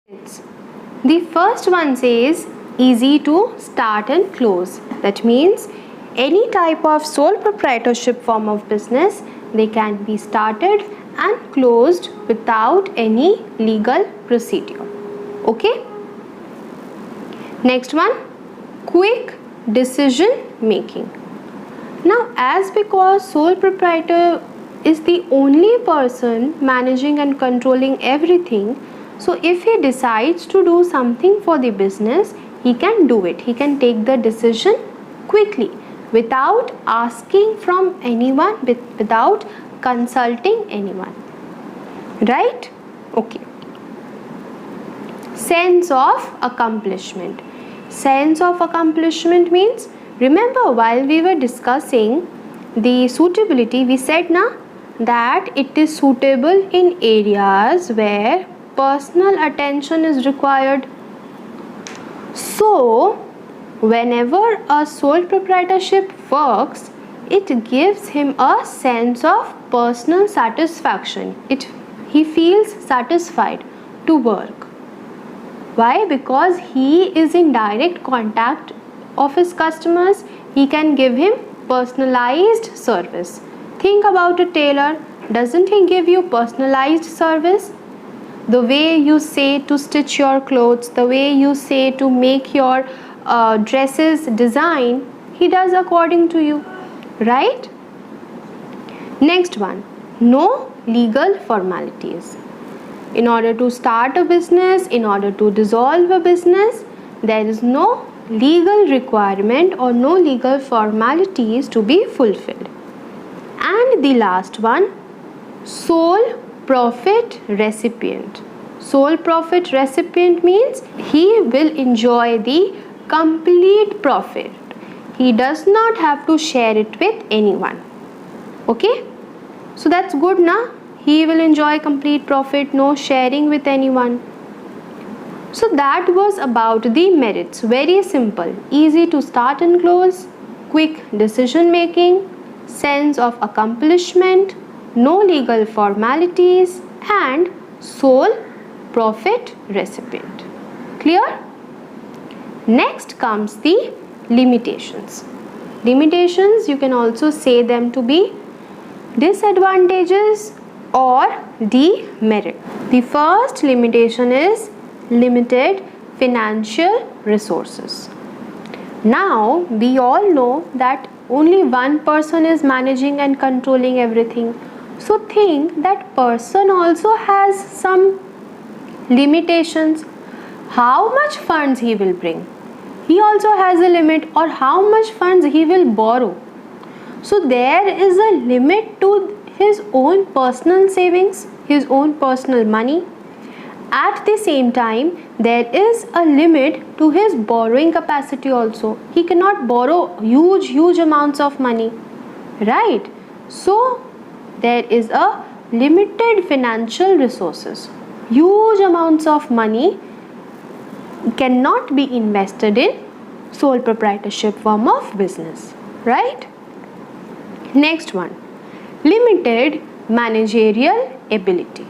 The first one says easy to start and close. That means any type of sole proprietorship form of business, they can be started and closed without any legal procedure. Okay? Next one, quick decision making. Now, as because sole proprietor is the only person managing and controlling everything, so if he decides to do something for the business, he can do it. He can take the decision quickly without asking from anyone, without consulting anyone. Right? Okay. Sense of accomplishment. Sense of accomplishment means, remember while we were discussing the suitability, we said that it is suitable in areas where personal attention is required. So, whenever a sole proprietorship works, it gives him a sense of personal satisfaction. He feels satisfied to work. Why? Because he is in direct contact of his customers. He can give him personalized service. Think about a tailor. Doesn't he give you personalized service? The way you say to stitch your clothes, the way you say to make your dresses design, he does according to you, right? Next one, no legal formalities. In order to start a business, in order to dissolve a business, there is no legal requirement or no legal formalities to be fulfilled. And the last one, sole profit recipient. Sole profit recipient means he will enjoy the complete profit. He does not have to share it with anyone. Okay? So that's good, na? He will enjoy complete profit, no sharing with anyone. So that was about the merits. Very simple. Easy to start and close, quick decision making, sense of accomplishment, no legal formalities, and sole profit recipient. Clear? Next comes the limitations. Limitations, you can also say them to be disadvantages or demerit. The first limitation is limited financial resources. Now, we all know that only one person is managing and controlling everything. So think that person also has some limitations. How much funds he will bring? He also has a limit, or how much funds he will borrow. So there is a limit to his own personal savings, his own personal money. At the same time, there is a limit to his borrowing capacity also. He cannot borrow huge amounts of money, right? So there is a limited financial resources. Huge amounts of money cannot be invested in sole proprietorship form of business, right? Next one, limited managerial ability.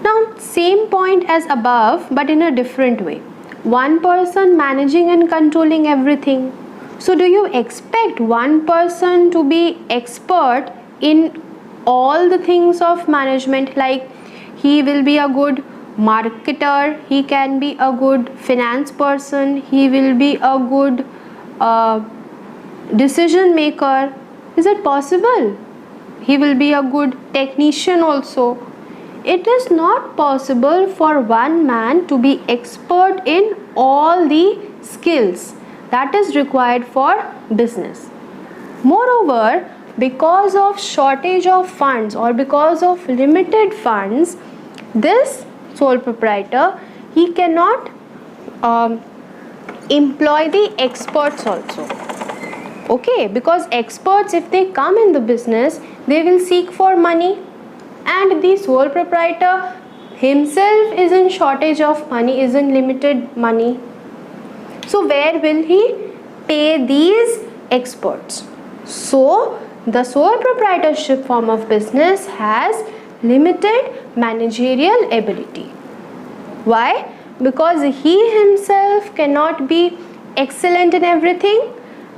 Now, same point as above, but in a different way. One person managing and controlling everything. So, do you expect one person to be expert in all the things of management? Like, he will be a good marketer, he can be a good finance person, he will be a good decision maker. Is it possible? He will be a good technician also. It is not possible for one man to be expert in all the skills that is required for business. Moreover, because of shortage of funds or because of limited funds, this sole proprietor, he cannot employ the experts also. Okay, because experts, if they come in the business, they will seek for money, and the sole proprietor himself is in shortage of money, is in limited money. So where will he pay these experts? So the sole proprietorship form of business has limited managerial ability. Why? Because he himself cannot be excellent in everything.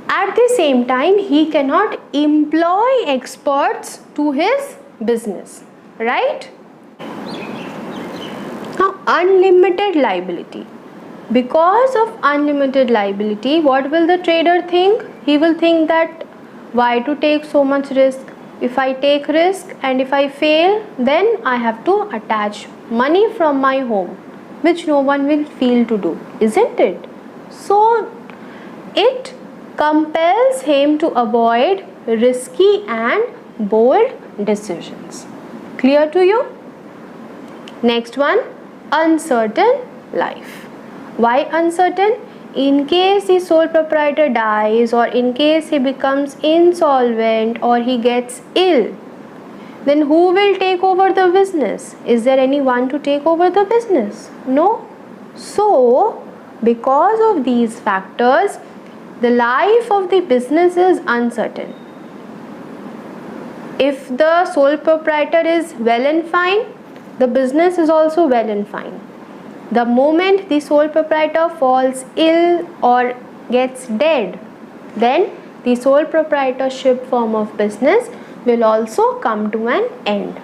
At the same time, he cannot employ experts to his business, right? Now, unlimited liability. Because of unlimited liability, what will the trader think? He will think that why to take so much risk? If I take risk and if I fail, then I have to attach money from my home, which no one will feel to do, isn't it? So it compels him to avoid risky and bold decisions. Clear to you? Next one, uncertain life. Why uncertain? In case the sole proprietor dies, or in case he becomes insolvent, or he gets ill, then who will take over the business? Is there anyone to take over the business? No. So, because of these factors, the life of the business is uncertain. If the sole proprietor is well and fine, the business is also well and fine. The moment the sole proprietor falls ill or gets dead, then the sole proprietorship form of business will also come to an end.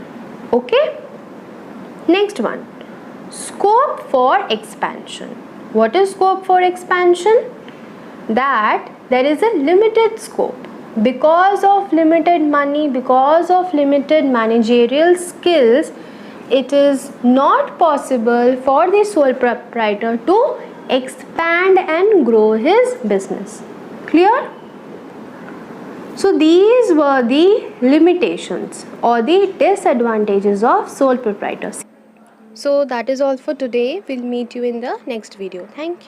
Okay? Next one, scope for expansion. What is scope for expansion? That there is a limited scope. Because of limited money, because of limited managerial skills, it is not possible for the sole proprietor to expand and grow his business. Clear? So these were the limitations or the disadvantages of sole proprietorship. So that is all for today. We'll meet you in the next video. Thank you.